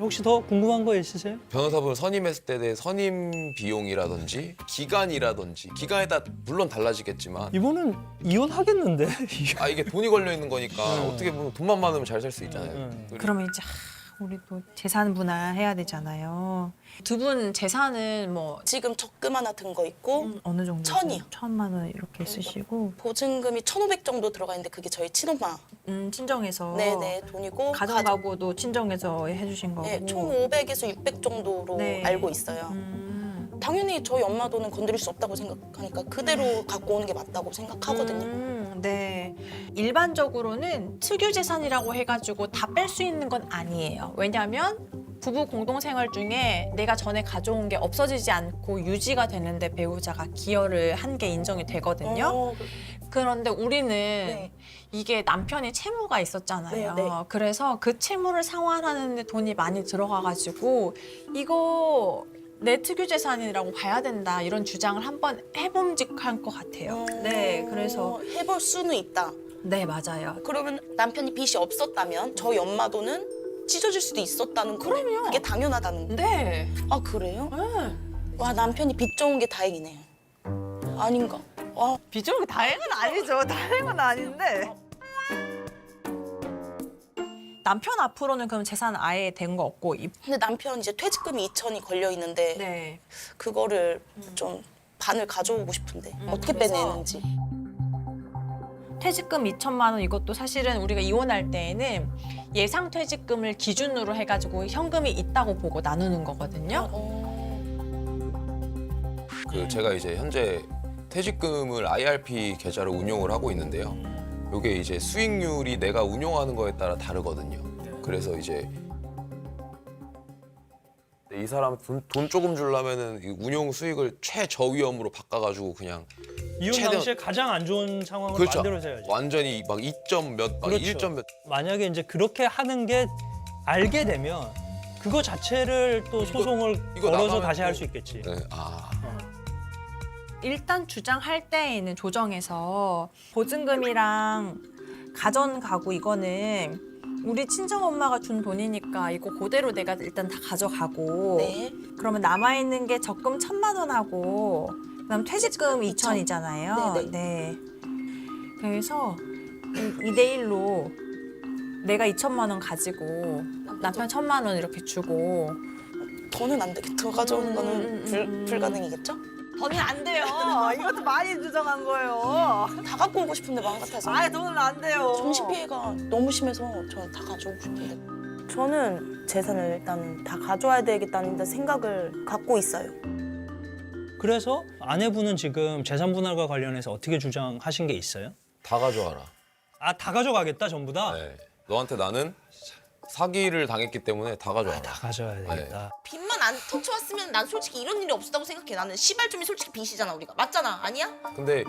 혹시 더 궁금한 거 있으세요? 변호사분 선임했을 때 내 선임 비용이라든지 기간에 따라 물론 달라지겠지만 이거는 이혼하겠는데? 이게 돈이 걸려 있는 거니까 어떻게 보면 돈만 많으면 잘 살 수 있잖아요. 그러면 이제 우리 또 재산 분할해야 되잖아요. 두 분 재산은 뭐 지금 적금 하나 든 거 있고 어느 정도? 1,000이요. 1,000만 원 이렇게 쓰시고 보증금이 1,500 정도 들어가 있는데 그게 저희 친엄마 친정에서 네네 돈이고 가정가구도 친정에서 해주신 거고. 네, 총 500에서 600 정도로 네. 알고 있어요. 당연히 저희 엄마 돈은 건드릴 수 없다고 생각하니까 그대로 갖고 오는 게 맞다고 생각하거든요. 네. 일반적으로는 특유 재산이라고 해가지고 다 뺄 수 있는 건 아니에요. 왜냐하면 부부 공동생활 중에 내가 전에 가져온 게 없어지지 않고 유지가 되는데 배우자가 기여를 한 게 인정이 되거든요. 그런데 우리는 네. 이게 남편이 채무가 있었잖아요. 네, 네. 그래서 그 채무를 상환하는 데 돈이 많이 들어가가지고 이거 내 특유 재산이라고 봐야 된다 이런 주장을 한번 해봄직한 것 같아요. 네, 그래서 해볼 수는 있다. 네 맞아요. 그러면 남편이 빚이 없었다면 저희 엄마 돈은 찢어질 수도 있었다는 거예요. 그럼요. 그게 당연하다는 거예요. 네. 아 그래요? 네. 와 남편이 빚 좋은 게 다행이네요. 아닌가? 와 비주얼이 다행은 아니죠. 다행은 아닌데. 남편 앞으로는 그럼 재산 아예 된 거 없고 근데 남편 이제 퇴직금이 2,000이 걸려 있는데 네. 그거를 좀 반을 가져오고 싶은데 어떻게 그래서 빼내는지. 퇴직금 2천만 원 이것도 사실은 우리가 이혼할 때에는 예상 퇴직금을 기준으로 해가지고 현금이 있다고 보고 나누는 거거든요. 제가 이제 현재 퇴직금을 IRP 계좌로 운용을 하고 있는데요. 이게 이제 수익률이 내가 운용하는 거에 따라 다르거든요. 그래서 이제 이 사람 돈 조금 주려면은 이 운용 수익을 최저위험으로 바꿔가지고 그냥 이혼 최대한- 당시에 가장 안 좋은 상황을 그렇죠. 만들어줘야지. 완전히 막 2점 몇, 막 그렇죠. 1점 몇. 만약에 이제 그렇게 하는 게 알게 되면 그거 자체를 또 소송을 이거 걸어서 나가면 다시 또- 할 수 있겠지. 네, 일단 주장할 때에는 조정해서 보증금이랑 가전 가구 이거는 우리 친정 엄마가 준 돈이니까 이거 그대로 내가 일단 다 가져가고 네. 그러면 남아 있는 게 적금 1,000만 원하고 그다음 퇴직금 2,000이잖아요. 네네. 네. 그래서 2대1로 내가 2천만 원 가지고 남편 1,000만 원 이렇게 주고 더는 안 되겠다. 더 가져오는 거는 불가능이겠죠? 더는 안 돼요. 이것도 많이 주장한 거예요. 다 갖고 오고 싶은데 마음 같아서. 돈은 안 돼요. 정신 피해가 너무 심해서 저는 다 가져오고 싶은데. 저는 재산을 일단 다 가져와야 되겠다는 생각을 갖고 있어요. 그래서 아내분은 지금 재산 분할과 관련해서 어떻게 주장하신 게 있어요? 다 가져와라. 아, 다 가져가겠다 전부 다? 네. 너한테 나는 사기를 당했기 때문에 다 가져와라. 다 가져야 되겠다. 빚만 안 터쳐왔으면 난 솔직히 이런 일이 없었다고 생각해. 나는 시발점이 솔직히 빚이잖아 우리가. 맞잖아. 아니야? 근데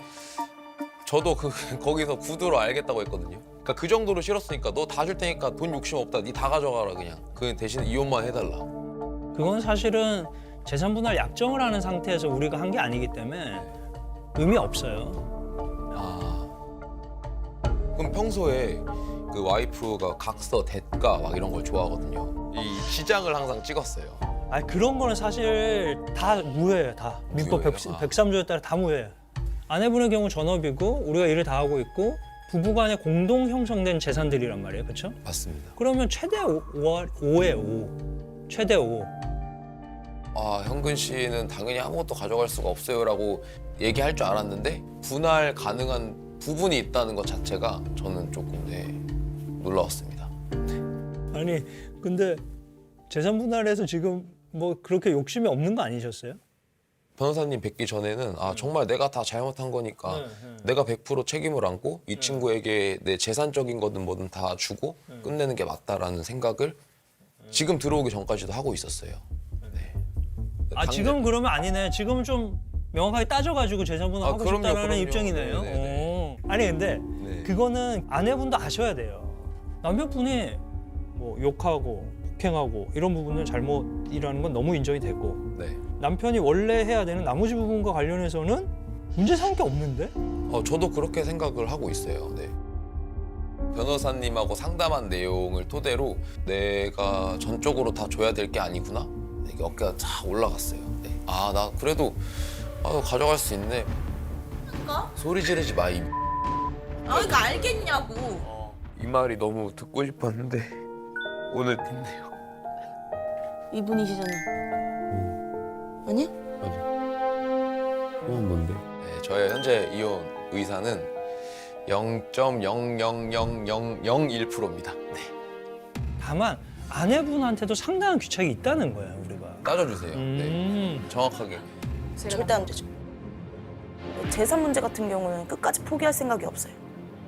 저도 거기서 구두로 알겠다고 했거든요. 그러니까 그 정도로 싫었으니까 너 다 줄 테니까 돈 욕심 없다. 니 다 가져가라 그냥. 그 대신 이혼만 해달라. 그건 사실은 재산 분할 약정을 하는 상태에서 우리가 한 게 아니기 때문에 의미 없어요. 그럼 평소에 그 와이프가 각서, 대가 막 이런 걸 좋아하거든요. 이 시장을 항상 찍었어요. 아, 그런 거는 사실 다 무효예요, 다. 민법 무효예요? 103조에 따라 다 무효예요. 아내분의 경우 전업이고 우리가 일을 다 하고 있고 부부간에 공동 형성된 재산들이란 말이에요, 그렇죠? 맞습니다. 그러면 최대 5에 5, 최대 5. 현근 씨는 당연히 아무것도 가져갈 수가 없어요라고 얘기할 줄 알았는데 분할 가능한 부분이 있다는 것 자체가 저는 조금 놀라웠습니다. 아니, 근데 재산 분할에서 지금 뭐 그렇게 욕심이 없는 거 아니셨어요? 변호사님 뵙기 전에는 정말 내가 다 잘못한 거니까 내가 100% 책임을 안고 이 친구에게 내 재산적인 거든 뭐든 다 주고 끝내는 게 맞다라는 생각을 지금 들어오기 전까지도 하고 있었어요. 네. 아, 지금 그러면 아니네. 지금은 좀 명확하게 따져가지고 재산 분할 하고 그럼요, 싶다는 그럼요. 입장이네요. 네네네. 아니, 근데 네. 그거는 아내분도 아셔야 돼요. 남편분이 뭐 욕하고 폭행하고 이런 부분은 잘못이라는 건 너무 인정이 되고 네. 남편이 원래 해야 되는 나머지 부분과 관련해서는 문제 삼을 게 없는데? 저도 그렇게 생각을 하고 있어요. 네. 변호사님하고 상담한 내용을 토대로 내가 전적으로 다 줘야 될 게 아니구나. 이게 어깨가 쫙 올라갔어요. 네. 아, 나 그래도 가져갈 수 있네. 그러니까? 소리 지르지 마. 이 그러니까 알겠냐고. 이 말이 너무 듣고 싶었는데 오늘 듣네요. 이분이시잖아. 아니야? 이건 뭔데? 네, 저의 현재 이혼 의사는 0.0000001%입니다. 네. 다만 아내분한테도 상당한 귀착이 있다는 거예요, 우리가. 따져주세요. 네. 정확하게. 절대 안 되죠. 재산 문제 같은 경우는 끝까지 포기할 생각이 없어요.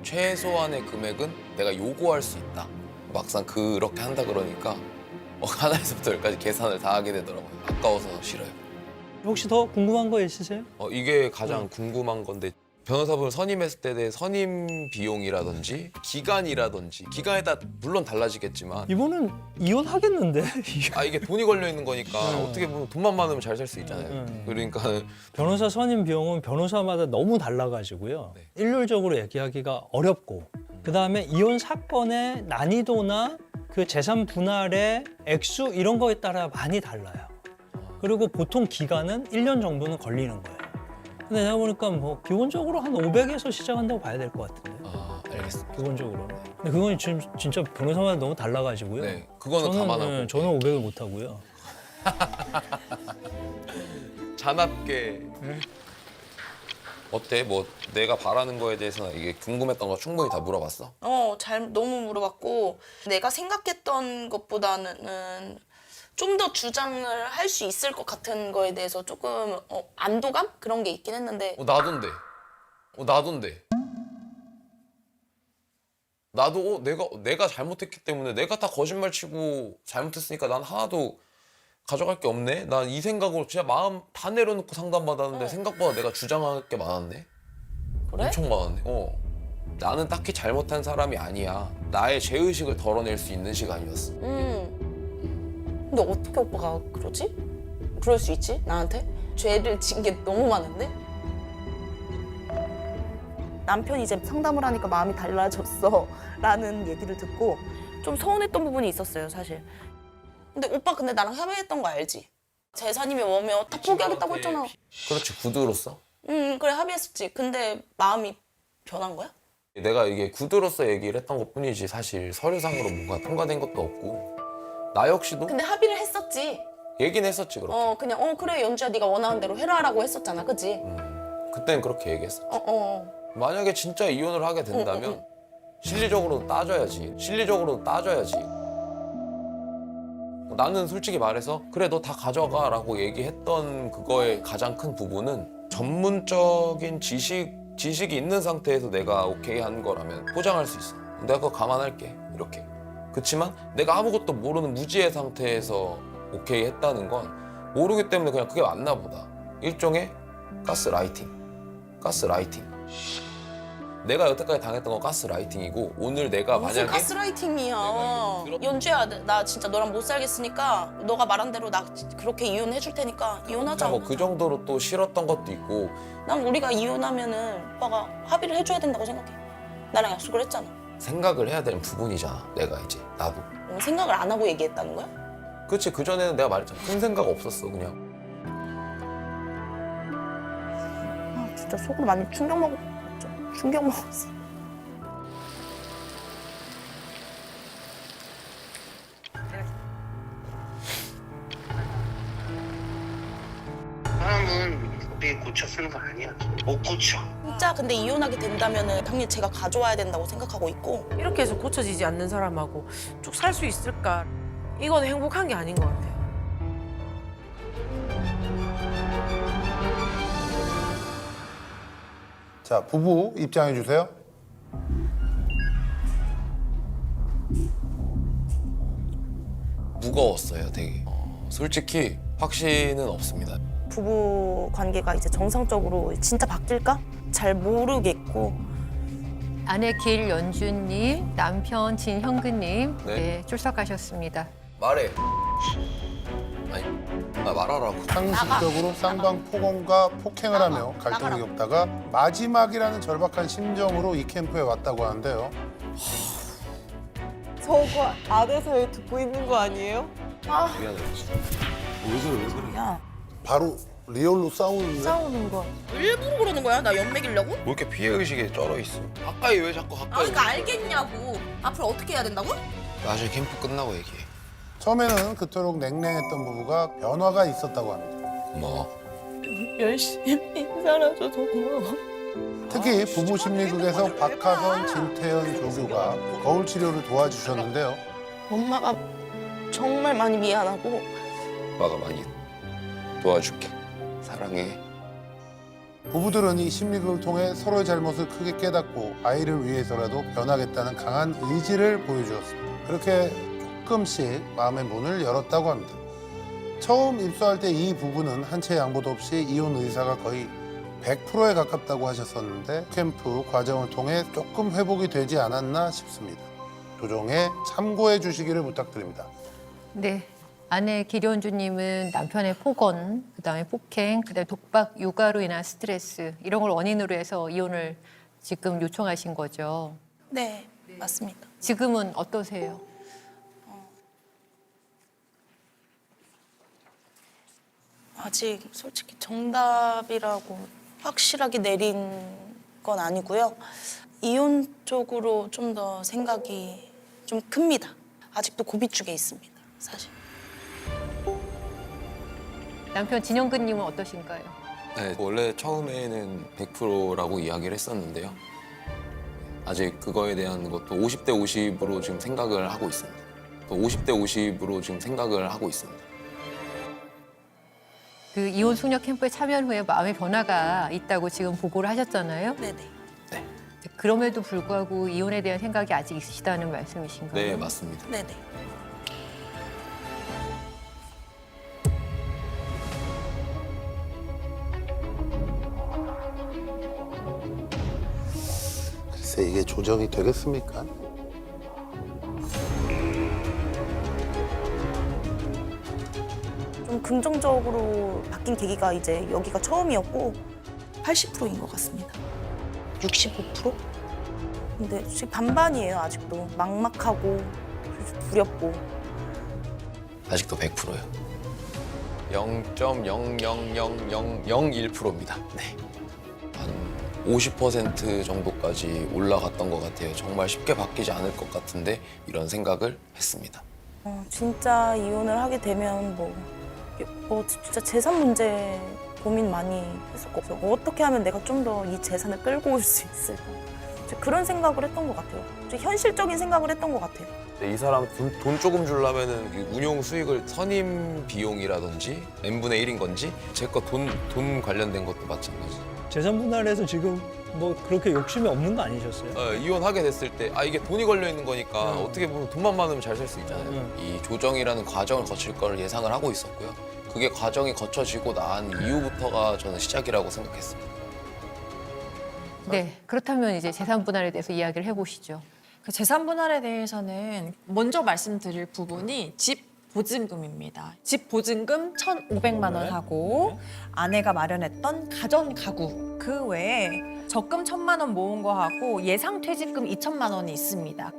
최소한의 금액은 내가 요구할 수 있다. 막상 그렇게 한다 그러니까 하나에서부터 열까지 계산을 다 하게 되더라고요. 아까워서 싫어요. 혹시 더 궁금한 거 있으세요? 이게 가장 궁금한 건데 변호사분 선임했을 때 내 선임 비용이라든지 기간에 따라 물론 달라지겠지만 이번은 이혼하겠는데? 이게 돈이 걸려 있는 거니까 네. 어떻게 보면 돈만 많으면 잘 살 수 있잖아요. 그러니까 변호사 선임 비용은 변호사마다 너무 달라가지고요. 네. 일률적으로 얘기하기가 어렵고 그다음에 이혼 사건의 난이도나 그 재산 분할의 액수 이런 거에 따라 많이 달라요. 그리고 보통 기간은 1년 정도는 걸리는 거예요. 근데 내가 보니까 뭐 기본적으로 한 500에서 시작한다고 봐야 될 것 같은데. 알겠습니다. 기본적으로. 근데 그건 지금 진짜 변호사마다 너무 달라가지고요. 네, 그거는 감안하고. 저는 500을 못 하고요. 잔압게. 어때? 뭐 내가 바라는 거에 대해서 이게 궁금했던 거 충분히 다 물어봤어? 너무 물어봤고 내가 생각했던 것보다는 좀 더 주장을 할 수 있을 것 같은 거에 대해서 조금 안도감? 그런 게 있긴 했는데 나도인데. 나도 내가 잘못했기 때문에 내가 다 거짓말 치고 잘못했으니까 난 하나도 가져갈 게 없네. 난 이 생각으로 진짜 마음 다 내려놓고 상담받았는데 생각보다 내가 주장할 게 많았네. 그래? 엄청 많았네. 나는 딱히 잘못한 사람이 아니야. 나의 죄의식을 덜어낼 수 있는 시간이었어. 근데 어떻게 오빠가 그러지? 그럴 수 있지? 나한테? 죄를 진 게 너무 많은데? 남편이 이제 상담을 하니까 마음이 달라졌어 라는 얘기를 듣고 좀 서운했던 부분이 있었어요, 사실. 근데 오빠 근데 나랑 협의했던 거 알지? 재산이면 뭐면 다 포기하겠다고 했잖아. 그렇지, 구두로서. 그래 합의했었지. 근데 마음이 변한 거야? 내가 이게 구두로서 얘기를 했던 것뿐이지 사실 서류상으로 뭔가 통과된 것도 없고 나 역시도 근데 합의를 했었지. 얘기는 했었지 그렇게. 그냥 그래 연주야 네가 원하는 대로 해라라고 했었잖아, 그치? 그때는 그렇게 얘기했어. 만약에 진짜 이혼을 하게 된다면 실리적으로 따져야지. 나는 솔직히 말해서 그래 너 다 가져가라고 얘기했던 그거의 가장 큰 부분은 전문적인 지식이 있는 상태에서 내가 오케이 한 거라면 포장할 수 있어. 내가 그거 감안할게 이렇게. 그렇지만 내가 아무것도 모르는 무지의 상태에서 오케이 했다는 건 모르기 때문에 그냥 그게 맞나 보다. 일종의 가스라이팅. 내가 여태까지 당했던 건 가스라이팅이고 오늘 내가 무슨 만약에 가스라이팅이야. 내가 연주야 나 진짜 너랑 못 살겠으니까 너가 말한 대로 나 그렇게 이혼해 줄 테니까 이혼하자. 뭐 그 정도로 또 싫었던 것도 있고 난 우리가 이혼하면은 오빠가 합의를 해줘야 된다고 생각해. 나랑 약속을 했잖아. 생각을 해야 되는 부분이잖아. 내가 이제 나도. 생각을 안 하고 얘기했다는 거야? 그치, 그전에는 내가 말했잖아. 큰 생각 없었어 그냥. 진짜 속으로 많이 충격 먹었어. 사람은 우리 고쳐 쓰는 거 아니야. 못 고쳐. 진짜 근데 이혼하게 된다면은 당연히 제가 가져와야 된다고 생각하고 있고. 이렇게 해서 고쳐지지 않는 사람하고 쭉 살 수 있을까? 이건 행복한 게 아닌 것 같아요. 자, 부부 입장해 주세요. 무거웠어요 되게. 솔직히 확신은 없습니다. 부부 관계가 이제 정상적으로 진짜 바뀔까? 잘 모르겠고. 아내 길연주님, 남편 진형근님 네. 네, 출석하셨습니다. 말해. 아니, 나 말하라고. 상식적으로 쌍방 폭언과 폭행을 하며 갈등을 겪다가 마지막이라는 절박한 심정으로 이 캠프에 왔다고 하는데요. 저거 안에서 듣고 있는 거 아니에요? 미안해. 야, 바로 리얼로 싸우는데? 싸우는 거. 일부러 그러는 거야? 나 연맥이려고? 뭐 이렇게 피해의식에 쩔어 있어? 가까이 왜 자꾸 가까이? 그러니까 알겠냐고. 앞으로 어떻게 해야 된다고? 나중에 캠프 끝나고 얘기해. 처음에는 그토록 냉랭했던 부부가 변화가 있었다고 합니다. 고마워. 열심히 살아줘서 고마워. 특히 부부 심리극에서 박하선, 진태현 조교가 거울 치료를 도와주셨는데요. 엄마가 정말 많이 미안하고 오빠가 많이 도와줄게. 사랑해. 부부들은 이 심리극을 통해 서로의 잘못을 크게 깨닫고 아이를 위해서라도 변하겠다는 강한 의지를 보여주었습니다. 그렇게 조금씩 마음의 문을 열었다고 합니다. 처음 입소할 때 이 부부는 한 채 양보도 없이 이혼 의사가 거의 100%에 가깝다고 하셨었는데 캠프 과정을 통해 조금 회복이 되지 않았나 싶습니다. 조정에 참고해 주시기를 부탁드립니다. 네. 아내 길연주님은 남편의 폭언, 그다음에 폭행, 그다음에 독박, 육아로 인한 스트레스 이런 걸 원인으로 해서 이혼을 지금 요청하신 거죠. 네, 맞습니다. 지금은 어떠세요? 아직 솔직히 정답이라고 확실하게 내린 건 아니고요. 이혼 쪽으로 좀 더 생각이 좀 큽니다. 아직도 고비 쪽에 있습니다, 사실. 남편 진영근님은 어떠신가요? 네, 원래 처음에는 100%라고 이야기를 했었는데요. 아직 그거에 대한 것도 50대 50으로 지금 생각을 하고 있습니다. 또 50대 50으로 지금 생각을 하고 있습니다. 그 이혼 숙녀 캠프에 참여 후에 마음의 변화가 있다고 지금 보고를 하셨잖아요. 네네. 그럼에도 불구하고 이혼에 대한 생각이 아직 있으시다는 말씀이신가요? 네, 맞습니다. 네네. 글쎄 이게 조정이 되겠습니까? 좀 긍정적으로 바뀐 계기가 이제 여기가 처음이었고 80%인 것 같습니다. 65%? 근데 솔직히 반반이에요, 아직도. 막막하고 두렵고. 아직도 100%예요. 0.0000001%입니다. 네. 한 50% 정도까지 올라갔던 것 같아요. 정말 쉽게 바뀌지 않을 것 같은데 이런 생각을 했습니다. 진짜 이혼을 하게 되면 뭐 진짜 재산 문제 고민 많이 했었고 어떻게 하면 내가 좀 더 이 재산을 끌고 올 수 있을까 그런 생각을 했던 것 같아요. 좀 현실적인 생각을 했던 것 같아요. 이 사람 돈 조금 주려면은 그 운용 수익을 선임 비용이라든지 n분의 1인 건지 제 거 돈 관련된 것도 마찬가지. 재산 분할에서 지금 뭐 그렇게 욕심이 없는 거 아니셨어요? 이혼하게 됐을 때 이게 돈이 걸려 있는 거니까 어떻게 보면 돈만 많으면 잘 살 수 있잖아요. 이 조정이라는 과정을 거칠 거를 예상을 하고 있었고요. 그게 과정이 거쳐지고 난 이후부터가 저는 시작이라고 생각했습니다. 네. 그렇다면 이제 재산 분할에 대해서 이야기를 해보시죠. 그 재산 분할에 대해서는 먼저 말씀드릴 부분이 집 보증금입니다. 집 보증금 1,500만 원 하고 아내가 마련했던 가전 가구 그 외에 적금 1,000만 원 모은 거 하고 예상 퇴직금 2천만 원이 있습니다.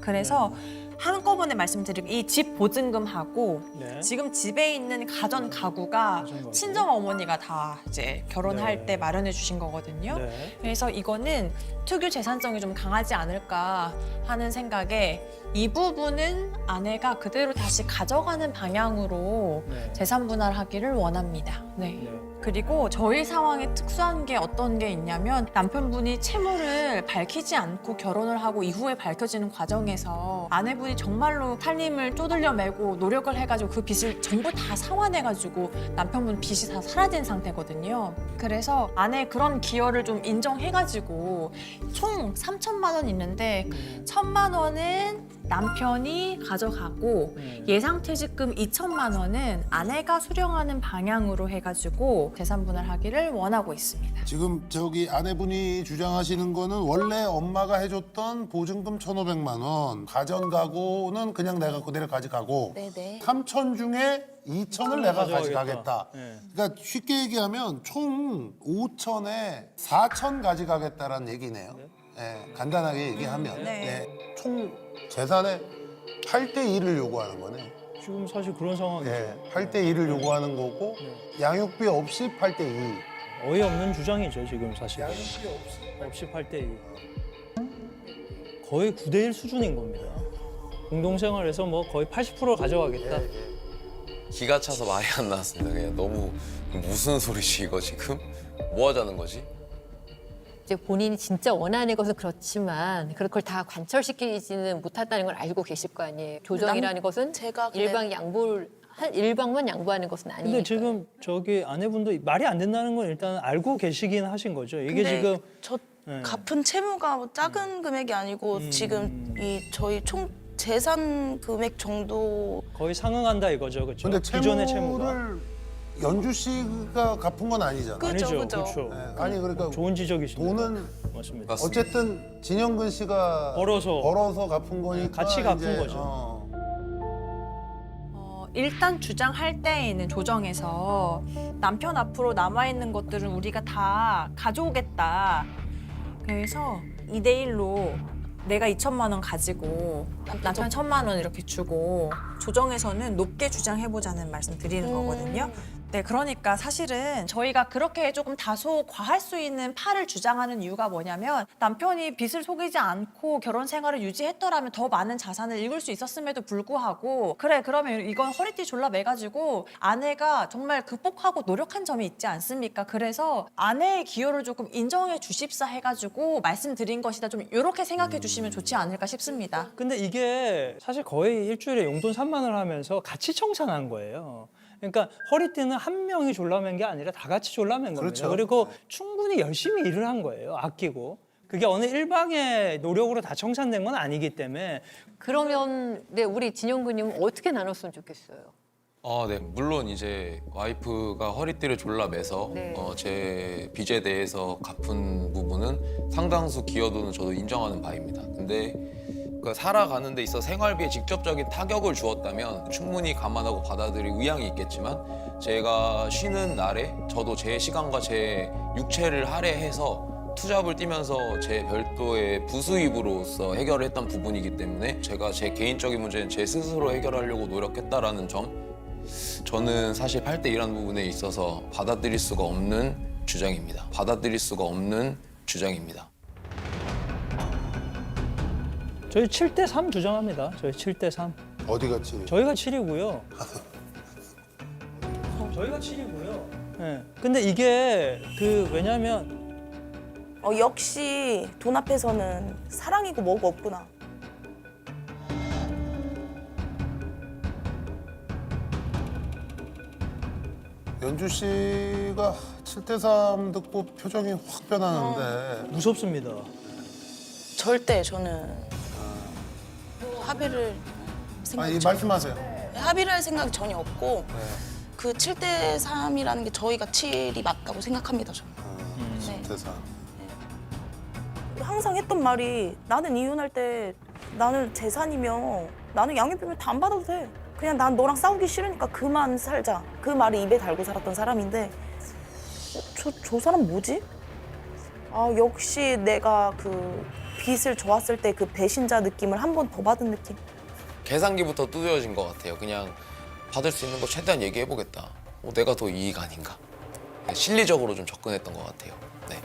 그래서 한꺼번에 말씀드리고 이 집 보증금하고 네. 지금 집에 있는 가전 가구가 친정 어머니가 다 이제 결혼할 네. 때 마련해 주신 거거든요. 네. 그래서 이거는 특유 재산성이 좀 강하지 않을까 하는 생각에 이 부분은 아내가 그대로 다시 가져가는 방향으로 네. 재산 분할하기를 원합니다. 네. 네. 그리고 저희 상황에 특수한 게 어떤 게 있냐면 남편분이 채무를 밝히지 않고 결혼을 하고 이후에 밝혀지는 과정에서 아내분이 정말로 살림을 쪼들려 매고 노력을 해가지고 그 빚을 전부 다 상환해가지고 남편분 빚이 다 사라진 상태거든요. 그래서 아내의 그런 기여를 좀 인정해가지고 총 3천만 원 있는데 1,000만 원은 남편이 가져가고 예상 퇴직금 2천만 원은 아내가 수령하는 방향으로 해가지고 재산 분할하기를 원하고 있습니다. 지금 저기 아내분이 주장하시는 거는 원래 엄마가 해줬던 보증금 1,500만 원, 가전 가구는 그냥 내가 그대로 가져가고 네네. 3천 중에 2천을 내가 가져가겠다. 가져가겠다. 네. 그러니까 쉽게 얘기하면 총 5천에 4천 가져가겠다라는 얘기네요. 예, 간단하게 얘기하면 네. 예, 총 재산의 8대 2를 요구하는 거네. 지금 사실 그런 상황이죠. 예, 8대 2를 요구하는 거고 양육비 없이 8대 2. 어이없는 주장이죠, 지금 사실. 없이 8대 2. 거의 9대 1 수준인 겁니다. 공동생활에서 뭐 거의 80% 가져가겠다. 기가 차서 말이 안 나왔습니다. 그냥 너무 무슨 소리지 이거 지금? 뭐 하자는 거지? 이제 본인이 진짜 원하는 것은 그렇지만 그걸 다 관철시키지는 못한다는 걸 알고 계실 거 아니에요. 조정이라는 것은 제가 근데- 일방만 양보하는 것은 아니니까. 근데 지금 저기 아내분도 말이 안 된다는 건 일단 알고 계시긴 하신 거죠. 이게 근데 지금 저 네. 갚은 채무가 뭐 작은 금액이 아니고 지금 이 저희 총 재산 금액 정도 거의 상응한다 이거죠, 그렇죠? 근데 기존의 채무가. 채무를 연주 씨가 갚은 건 아니잖아. 그죠, 아니죠, 그죠. 그렇죠. 예, 아니 그러니까 좋은 지적이십니다. 돈은 맞습니다. 맞습니다. 어쨌든 진영근 씨가 벌어서 갚은 거니까 같이 갚은 이제, 거죠. 일단 주장할 때에는 조정에서 남편 앞으로 남아있는 것들은 우리가 다 가져오겠다. 그래서 2대 1로 내가 2천만 원 가지고 남편 1천만 원 이렇게 주고 조정에서는 높게 주장해보자는 말씀 드리는 거거든요. 네, 그러니까 사실은 저희가 그렇게 조금 다소 과할 수 있는 팔을 주장하는 이유가 뭐냐면 남편이 빚을 속이지 않고 결혼 생활을 유지했더라면 더 많은 자산을 읽을 수 있었음에도 불구하고 그래 그러면 이건 허리띠 졸라 매가지고 아내가 정말 극복하고 노력한 점이 있지 않습니까? 그래서 아내의 기여를 조금 인정해 주십사 해가지고 말씀드린 것이다. 좀 이렇게 생각해 주시면 좋지 않을까 싶습니다. 근데 이게 사실 거의 일주일에 용돈 3만 원 하면서 같이 청산한 거예요. 그러니까 허리띠는 한 명이 졸라맨 게 아니라 다 같이 졸라맨 겁니다. 그렇죠. 그리고 충분히 열심히 일을 한 거예요. 아끼고. 그게 어느 일방의 노력으로 다 청산된 건 아니기 때문에 그러면 네, 우리 진영근님은 어떻게 나눴으면 좋겠어요? 네. 물론 이제 와이프가 허리띠를 졸라 매서 네. 제 빚에 대해서 갚은 부분은 상당수 기여도는 저도 인정하는 바입니다. 근데 그 살아가는 데 있어 생활비에 직접적인 타격을 주었다면 충분히 감안하고 받아들일 의향이 있겠지만 제가 쉬는 날에 저도 제 시간과 제 육체를 할애해서 투잡을 뛰면서 제 별도의 부수입으로서 해결을 했던 부분이기 때문에 제가 제 개인적인 문제는 제 스스로 해결하려고 노력했다라는 점 저는 사실 8대 1라는 부분에 있어서 받아들일 수가 없는 주장입니다. 받아들일 수가 없는 주장입니다. 저희 7대 3 주장합니다. 저희 7대 3. 어디 갔지? 저희가 7이고요. 저희가 7이고요. 네. 근데 이게 왜냐면 역시 돈 앞에서는 사랑이고 뭐고 없구나. 연주 씨가 7대 3 듣고 표정이 확 변하는데 무섭습니다. 절대 저는 합의를 아니 말씀하세요. 합의를 할 생각이 전혀 없고 네. 그 7대 3이라는 게 저희가 7이 맞다고 생각합니다. 저는. 네. 7대 3. 항상 했던 말이 나는 이혼할 때 나는 재산이며 나는 양육비면 다 안 받아도 돼. 그냥 난 너랑 싸우기 싫으니까 그만 살자. 그 말을 입에 달고 살았던 사람인데 저 사람 뭐지? 역시 내가 그 빚을 져왔을 때 그 배신자 느낌을 한 번 더 받은 느낌. 계산기부터 두드러진 것 같아요. 그냥 받을 수 있는 거 최대한 얘기해보겠다. 내가 더 이익 아닌가. 실리적으로 좀 접근했던 것 같아요. 네.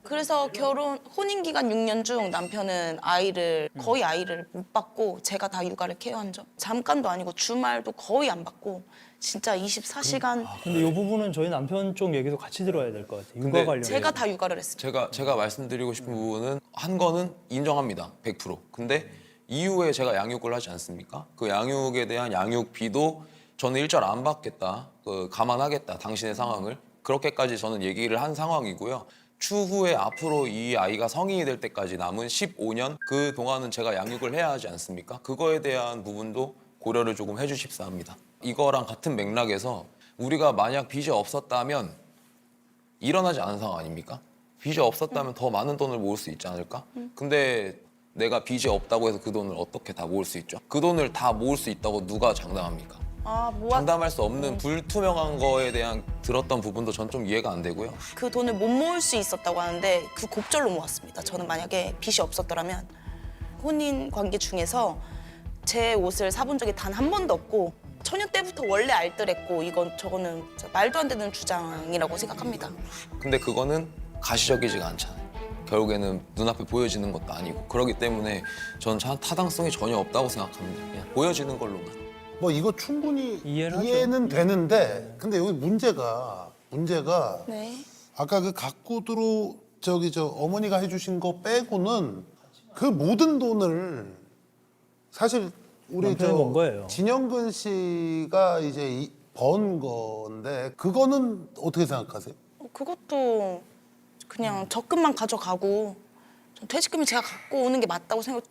그래서 혼인 기간 6년 중 남편은 거의 아이를 못 받고 제가 다 육아를 케어한 점. 잠깐도 아니고 주말도 거의 안 받고 진짜 24시간 근데 이 부분은 저희 남편 쪽 얘기도 같이 들어야 될 것 같아요. 육아 근데 관련. 제가 다 육아를 했습니다. 제가 말씀드리고 싶은 부분은 한 거는 인정합니다. 100%. 근데 이후에 제가 양육을 하지 않습니까? 그 양육에 대한 양육비도 저는 일절 안 받겠다. 감안하겠다. 당신의 상황을. 그렇게까지 저는 얘기를 한 상황이고요. 추후에 앞으로 이 아이가 성인이 될 때까지 남은 15년 그 동안은 제가 양육을 해야 하지 않습니까? 그거에 대한 부분도 고려를 조금 해주십사 합니다. 이거랑 같은 맥락에서 우리가 만약 빚이 없었다면 일어나지 않은 상황 아닙니까? 빚이 없었다면 더 많은 돈을 모을 수 있지 않을까? 근데 내가 빚이 없다고 해서 그 돈을 어떻게 다 모을 수 있죠? 그 돈을 다 모을 수 있다고 누가 장담합니까? 장담할 수 없는 불투명한 거에 대한 들었던 부분도 전 좀 이해가 안 되고요. 그 돈을 못 모을 수 있었다고 하는데 그 곡절로 모았습니다. 저는 만약에 빚이 없었더라면 혼인 관계 중에서 제 옷을 사본 적이 단 한 번도 없고 처녀 때부터 원래 알뜰했고 이건 저거는 진짜 말도 안 되는 주장이라고 생각합니다. 근데 그거는 가시적이지가 않잖아요. 결국에는 눈앞에 보여지는 것도 아니고 그렇기 때문에 저는 타당성이 전혀 없다고 생각합니다. 그냥 보여지는 걸로만. 뭐 이거 충분히 이해를 이해는 되는데 근데 여기 문제가 네. 아까 그 가꾸드로 저 어머니가 해주신 거 빼고는 그 모든 돈을 사실 우리 남편이 번 거예요. 진영근 씨가 이제 번 건데 그거는 어떻게 생각하세요? 그것도 그냥 적금만 가져가고 전 퇴직금이 제가 갖고 오는 게 맞다고 생각.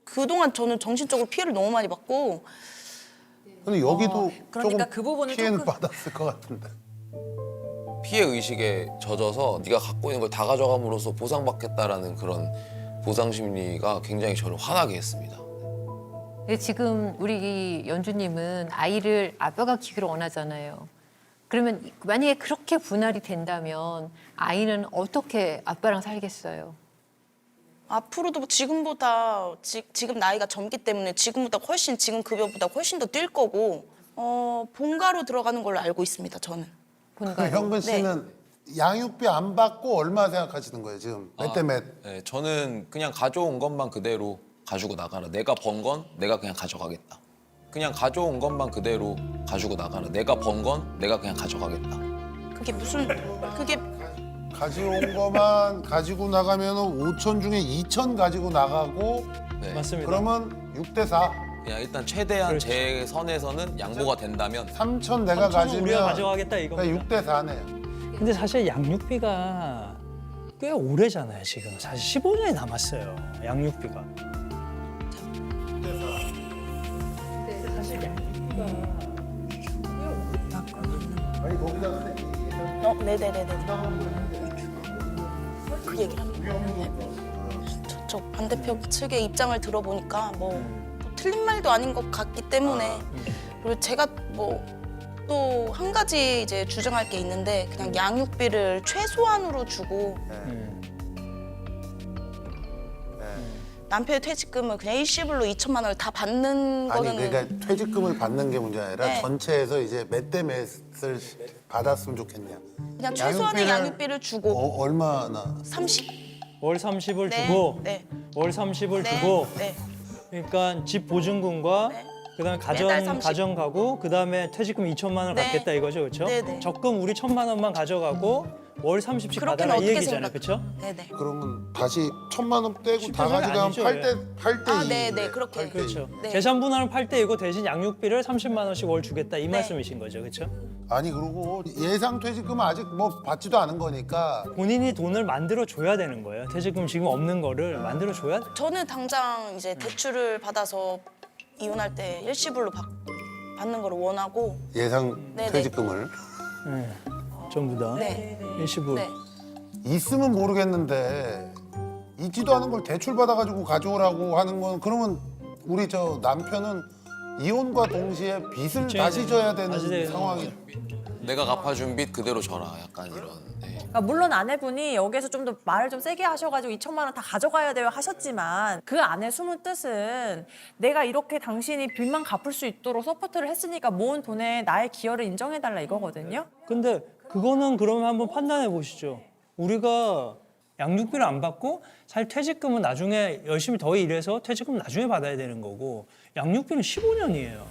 그동안 저는 정신적으로 피해를 너무 많이 받고 근데 여기도 그러니까 조금 그 부분을 피해는 조금- 받았을 것 같은데. 피해 의식에 젖어서 네가 갖고 있는 걸 다 가져감으로써 보상받겠다라는 그런 보상 심리가 굉장히 저를 화나게 했습니다. 근데 지금 우리 연주님은 아이를 아빠가 키기를 원하잖아요. 그러면 만약에 그렇게 분할이 된다면 아이는 어떻게 아빠랑 살겠어요? 앞으로도 지금보다 지금 나이가 젊기 때문에 지금보다 훨씬 지금 급여보다 훨씬 더 뛸 거고 본가로 들어가는 걸로 알고 있습니다. 저는. 그 본가요? 현근 씨는 양육비 안 받고 얼마 생각하시는 거예요 지금 몇 대 몇? 네, 저는 그냥 가져온 것만 그대로 가지고 나가라. 내가 번 건 내가 그냥 가져가겠다. 그냥 가져온 것만 그대로 가지고 나가라. 내가 번 건 내가 그냥 가져가겠다. 그게 무슨 그게 가져온 거만 가지고 나가면 5천 중에 2천 가지고 나가고 네. 맞습니다. 그러면 6대 4, 그냥 일단 최대한 그렇죠. 제 선에서는 양보가 된다면 3천 내가 3,000은 우리가 가지면 가져가겠다 이겁니다. 6대 4네요. 근데 사실 양육비가 꽤 오래잖아요 지금. 사실 15년이 남았어요 양육비가. 사실 양육비가 네네네네. 그 얘기를 합니다. 저쪽 반대편 측의 입장을 들어보니까 뭐 틀린 말도 아닌 것 같기 때문에 그리고 제가 뭐 또 한 가지 이제 주장할 게 있는데 그냥 양육비를 최소한으로 주고 남편의 퇴직금을 그냥 일시불로 2천만 원을 다 받는 아니 거는 그러니까 퇴직금을 받는 게 문제 아니라 네. 전체에서 이제 몇 대 몇을 받았으면 좋겠냐. 그냥 최소한의 양육비를 주고 얼마나? 30. 월 30을 네. 주고 네. 월 30을 네. 주고 네. 그러니까 집 보증금과 네. 그다음에 매달 30. 가정 가구 그다음에 퇴직금 2천만 원 네. 갖겠다 이거죠, 그렇죠? 네, 네. 적금 우리 1,000만 원만 가져가고 월 30씩 그렇게는 받아라 이 어떻게 얘기잖아요, 생각- 그렇죠? 네네. 그러면 다시 1,000만 원 떼고 다 10%가 가져가면 아니죠, 8대 아, 2. 네네 그렇게. 그렇죠. 네. 재산 분할은 8대 이고 대신 양육비를 30만 원씩 월 주겠다 이 네. 말씀이신 거죠, 그렇죠? 아니 그리고 예상 퇴직금은 아직 뭐 받지도 않은 거니까 본인이 돈을 만들어 줘야 되는 거예요. 퇴직금 지금 없는 거를 만들어 줘야 돼. 저는 당장 이제 대출을 받아서 이혼할 때 일시불로 받는 걸 원하고. 예상 네네. 퇴직금을 네. 전부 다 네. 일시불. 네. 있으면 모르겠는데 있지도 않은 걸 대출 받아가지고 가져오라고 하는 건 그러면 우리 저 남편은 이혼과 동시에 빚을 그치, 다시 져야 되는 다시 되는 상황이. 내가 갚아준 빚 그대로 져라. 약간 이런. 네. 그러니까 물론 아내분이 여기서 좀 더 말을 좀 세게 하셔가지고 2천만 원 다 가져가야 돼요 하셨지만 그 안에 숨은 뜻은 내가 이렇게 당신이 빚만 갚을 수 있도록 서포트를 했으니까 모은 돈에 나의 기여를 인정해달라 이거거든요. 근데 그거는 그러면 한번 판단해 보시죠. 우리가 양육비를 안 받고 사실 퇴직금은 나중에 열심히 더 일해서 퇴직금 나중에 받아야 되는 거고 양육비는 15년이에요.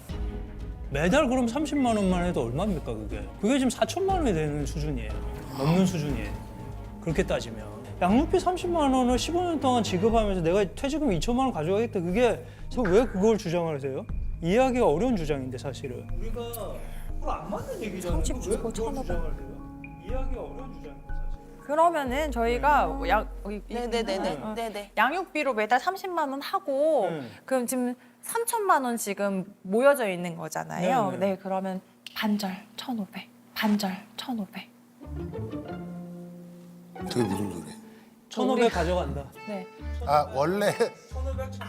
매달 그럼 30만 원만 해도 얼마입니까 그게? 그게 지금 4천만 원이 되는 수준이에요. 넘는 수준이에요. 그렇게 따지면. 양육비 30만 원을 15년 동안 지급하면서 내가 퇴직금 2천만 원 가져가겠다. 그게 왜 그걸 주장을 하세요? 이해하기가 어려운 주장인데 사실은. 우리가 안 맞는 얘기잖아요. 30 주고 1,500. 이해하기가 어려운 주장인데 사실. 그러면은 저희가 네네네네. 네네. 양육비로 매달 30만 원 하고 그럼 지금 3천만 원 지금 모여져 있는 거잖아요. 네, 네, 네. 그러면 반절 1,500, 반절 1,500. 그게 무슨 소리야? 1,500 가져간다. 네. 아 원래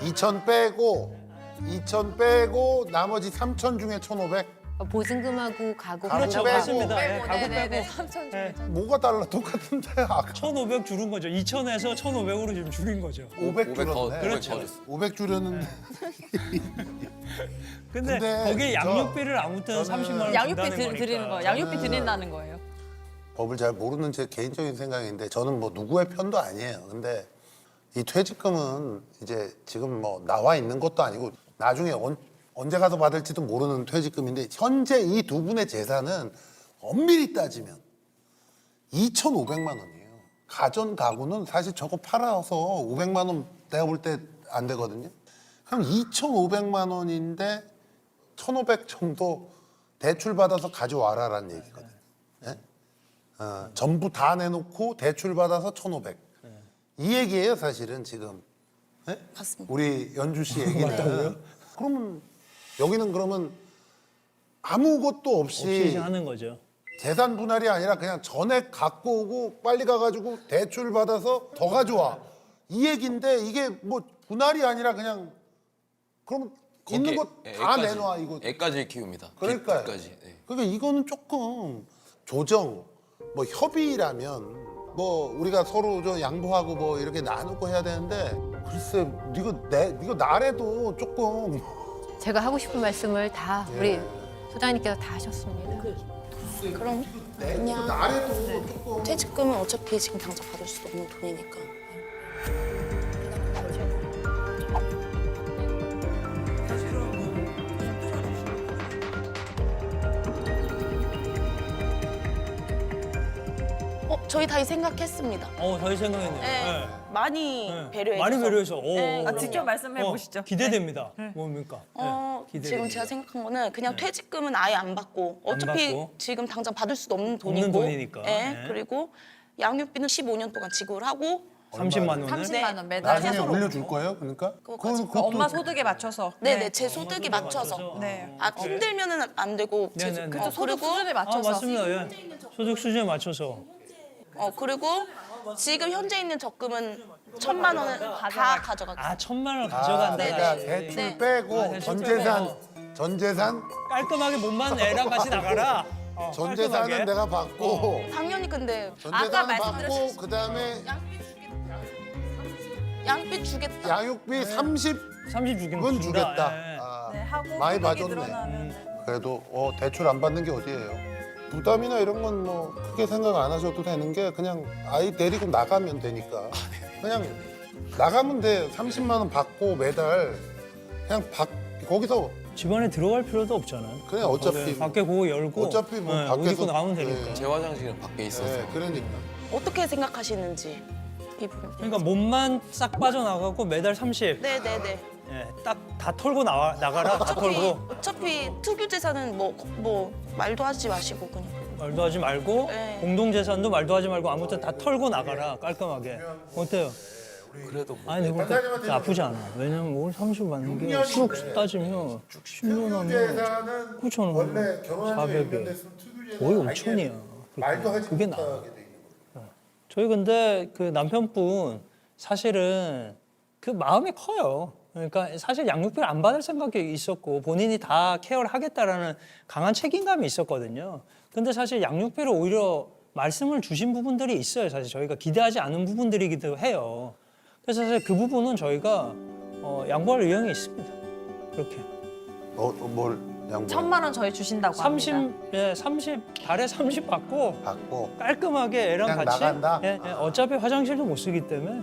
2천 빼고 2천 빼고 나머지 3천 중에 1,500. 보증금하고 가구 그렇죠, 빼고. 맞습니다. 예, 가구 네네네. 빼고 3천 중에 예, 뭐가 달라 똑같은데 아까 1,500 줄은 거죠. 2,000에서 1,500으로 지금 줄인 거죠. 500 500 더, 줄었네. 그렇죠. 500 줄였는데 근데, 근데 거기에 저- 양육비를 아무튼 저는 30만 원 양육비 준다는 거니까. 드리는 거예요. 양육비 드린다는 거예요. 법을 잘 모르는 제 개인적인 생각인데 저는 뭐 누구의 편도 아니에요. 근데 이 퇴직금은 이제 지금 뭐 나와 있는 것도 아니고 나중에 언제 가서 받을지도 모르는 퇴직금인데 현재 이 두 분의 재산은 엄밀히 따지면 2,500만 원이에요. 가전 가구는 사실 저거 팔아서 500만 원 내가 볼 때 안 되거든요. 그럼 2,500만 원인데 1,500 정도 대출 받아서 가져와라라는 얘기거든요. 예? 전부 다 내놓고 대출 받아서 1,500. 이 얘기예요, 사실은 지금. 예? 맞습니다. 우리 연주 씨 얘기는. 그러면 여기는 그러면 아무것도 없이 없이 하는 거죠. 재산 분할이 아니라 그냥 전액 갖고 오고 빨리 가가지고 대출 받아서 더 가져와. 이 얘기인데 이게 뭐 분할이 아니라 그냥 그러면 있는 거 다 내놔 이거. 애까지 키웁니다. 그러니까요. 빚까지. 네. 그러니까 이거는 조금 조정, 뭐 협의라면 뭐 우리가 서로 좀 양보하고 뭐 이렇게 나누고 해야 되는데 글쎄 이거 나래도 조금 제가 하고 싶은 말씀을 다 우리 소장님께서 다 하셨습니다. 그럼 그냥 나래도 조금 퇴직금은 어차피 지금 당장 받을 수도 없는 돈이니까. 저희 다 생각했습니다. 저희 생각에는 네. 많이 배려해 많이 줘서. 배려해서. 네, 아, 직접 말씀해 보시죠. 기대됩니다. 뭡니까? 지금 기대됩니다. 제가 생각한 거는 그냥 퇴직금은 아예 안 받고 어차피 받고. 지금 당장 받을 수도 없는 돈이고 돈이니까. 예, 네. 그리고 양육비는 15년 동안 지급을 하고 30만 원을 30만 원 매달 나중에 최소로. 올려줄 거예요? 그러니까? 그거까지. 그것도 엄마 소득에 맞춰서. 네네 제 소득에 맞춰서 네. 힘들면은 안 되고 제 네네네. 그래서 소득 그리고 수준에 맞춰서. 맞습니다. 예. 소득 수준에 맞춰서. 그리고 지금 현재 있는 적금은 1,000만 원을 다 가져가고 1,000만 원을 아, 가져간다. 내가 다시. 대출 네. 빼고 대출 전재산 깔끔하게 몸만 애랑 같이 나가라. 전재산은 깔끔하게. 내가 받고 당연히 근데 전재산은 말씀드렸듯이 받고 그다음에 양육비 주겠다. 양육비 30은 30 주긴 주겠다. 예. 아, 네, 하고 많이 소득이 봐줬네. 늘어나면 그래도 대출 안 받는 게 어디예요? 부담이나 이런 건 뭐 크게 생각 안 하셔도 되는 게 그냥 아이 데리고 나가면 되니까 그냥 나가면 돼. 30만 원 받고 매달 그냥 거기서 집안에 들어갈 필요도 없잖아요. 그냥 어차피 밖에 그거 열고 어차피 뭐 옷 밖에서- 입고 나오면 되니까. 네. 제 화장실은 밖에 있어서. 그러니까 어떻게 생각하시는지 이 부분. 그러니까 몸만 싹 빠져나가고 매달 30. 네네네. 예, 딱 다 털고 나가라. 다 털고. 어차피 특유 재산은 뭐 말도 하지 마시고 그냥. 말도 하지 말고 네. 공동재산도 말도 하지 말고 아무튼 다 털고 나가라. 깔끔하게. 어때요? 그래도 뭐 아니 그러니까 나쁘지 않아. 왜냐면 올 30 받는 게 쑥 따지면 10년 하면 재산은 9천 원, 원래 결혼한 지 1년 400에 됐으면 특유재산 거의 아예 5천이야. 말도 하지 그게 나. 못하게 돼 있는 거죠. 저희 근데 그 남편분 사실은 그 마음이 커요. 그러니까 사실 양육비를 안 받을 생각이 있었고 본인이 다 케어를 하겠다라는 강한 책임감이 있었거든요. 근데 사실 양육비를 오히려 말씀을 주신 부분들이 있어요. 사실 저희가 기대하지 않은 부분들이기도 해요. 그래서 사실 그 부분은 저희가 양보할 의향이 있습니다. 그렇게. 뭘 양보? 1,000만 원 저희 주신다고 30, 합니다. 예, 30 달에 30 받고 받고 깔끔하게 애랑 그냥 같이 나간다? 예, 예, 어차피 화장실도 못 쓰기 때문에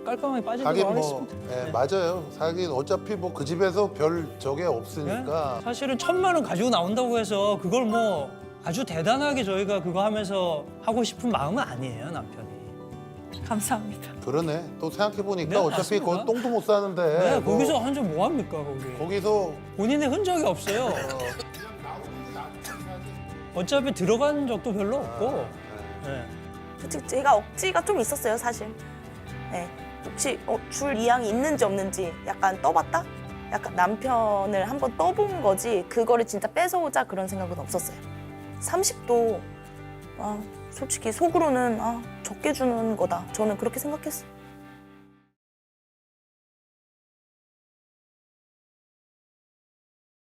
깔끔하게 빠지도록 하긴 뭐 하겠습니다. 맞아요. 하긴 어차피 뭐 그 집에서 별 저게 없으니까 예? 사실은 1,000만 원 가지고 나온다고 해서 그걸 뭐 아주 대단하게 저희가 그거 하면서 하고 싶은 마음은 아니에요, 남편이. 감사합니다. 그러네. 또 생각해 보니까 네, 어차피 맞습니다. 거기 똥도 못 싸는데 네, 뭐 거기서 한 점 뭐 합니까, 거기. 거기서 본인의 흔적이 없어요. 어차피 들어간 적도 별로 없고. 예. 솔직히 제가 억지가 좀 있었어요, 사실. 네. 혹시 줄 이양이 있는지 없는지 약간 떠봤다? 약간 남편을 한번 떠본 거지 그거를 진짜 뺏어오자 그런 생각은 없었어요. 30도 솔직히 속으로는 적게 주는 거다. 저는 그렇게 생각했어요.